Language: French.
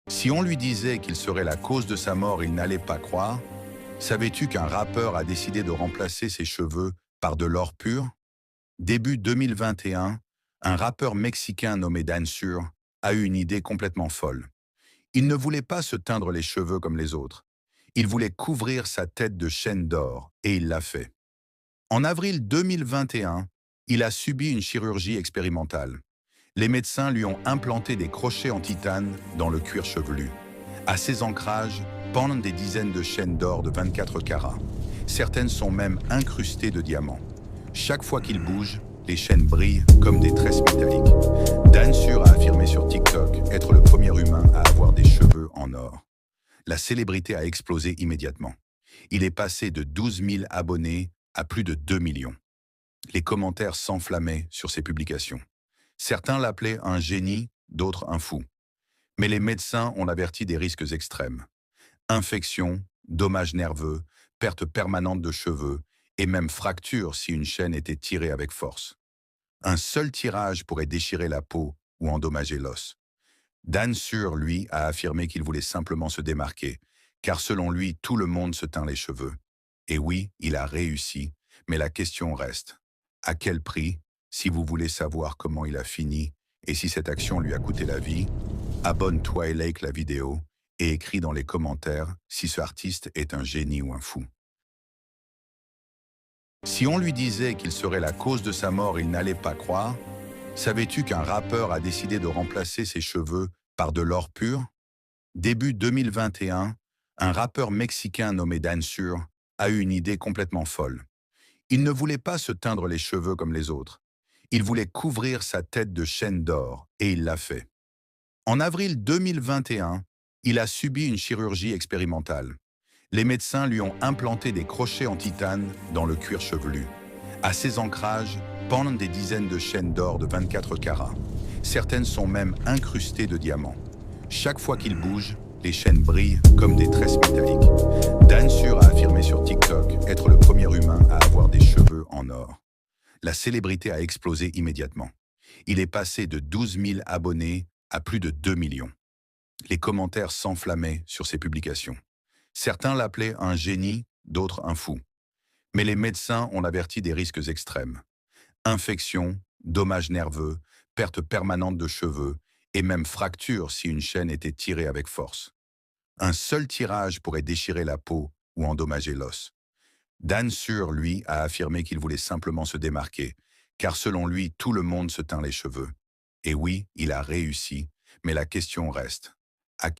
Si on lui disait qu'il serait la cause de sa mort, il n'allait pas croire. Savais-tu qu'un rappeur a décidé de remplacer ses cheveux par de l'or pur? Début 2021, un rappeur mexicain nommé Dansur a eu une idée complètement folle. Il ne voulait pas se teindre les cheveux comme les autres. Il voulait couvrir sa tête de chaînes d'or, et il l'a fait. En avril 2021, il a subi une chirurgie expérimentale. Les médecins lui ont implanté des crochets en titane dans le cuir chevelu. À ces ancrages pendent des dizaines de chaînes d'or de 24 carats. Certaines sont même incrustées de diamants. Chaque fois qu'il bouge, les chaînes brillent comme des tresses métalliques. Dansur a affirmé sur TikTok être le premier humain à avoir des cheveux en or. La célébrité a explosé immédiatement. Il est passé de 12 000 abonnés à plus de 2 millions. Les commentaires s'enflammaient sur ses publications. Certains l'appelaient un génie, d'autres un fou. Mais les médecins ont averti des risques extrêmes. Infections, dommages nerveux, perte permanente de cheveux et même fractures si une chaîne était tirée avec force. Un seul tirage pourrait déchirer la peau ou endommager l'os. Dansur, lui, a affirmé qu'il voulait simplement se démarquer, car selon lui, tout le monde se teint les cheveux. Et oui, il a réussi, mais la question reste. À quel prix? Si vous voulez savoir comment il a fini et si cette action lui a coûté la vie, abonne-toi et like la vidéo et écris dans les commentaires si ce artiste est un génie ou un fou. Si on lui disait qu'il serait la cause de sa mort, il n'allait pas croire. Savais-tu qu'un rappeur a décidé de remplacer ses cheveux par de l'or pur? Début 2021, un rappeur mexicain nommé Dansur a eu une idée complètement folle. Il ne voulait pas se teindre les cheveux comme les autres. Il voulait couvrir sa tête de chaînes d'or, et il l'a fait. En avril 2021, il a subi une chirurgie expérimentale. Les médecins lui ont implanté des crochets en titane dans le cuir chevelu. À ces ancrages pendent des dizaines de chaînes d'or de 24 carats. Certaines sont même incrustées de diamants. Chaque fois qu'il bouge, les chaînes brillent comme des tresses métalliques. Dansur a affirmé sur TikTok être le premier humain à avoir des cheveux en or. La célébrité a explosé immédiatement. Il est passé de 12 000 abonnés à plus de 2 millions. Les commentaires s'enflammaient sur ses publications. Certains l'appelaient un génie, d'autres un fou. Mais les médecins ont averti des risques extrêmes. Infections, dommages nerveux, perte permanente de cheveux et même fractures si une chaîne était tirée avec force. Un seul tirage pourrait déchirer la peau ou endommager l'os. Dansur, lui, a affirmé qu'il voulait simplement se démarquer, car selon lui, tout le monde se teint les cheveux. Et oui, il a réussi, mais la question reste.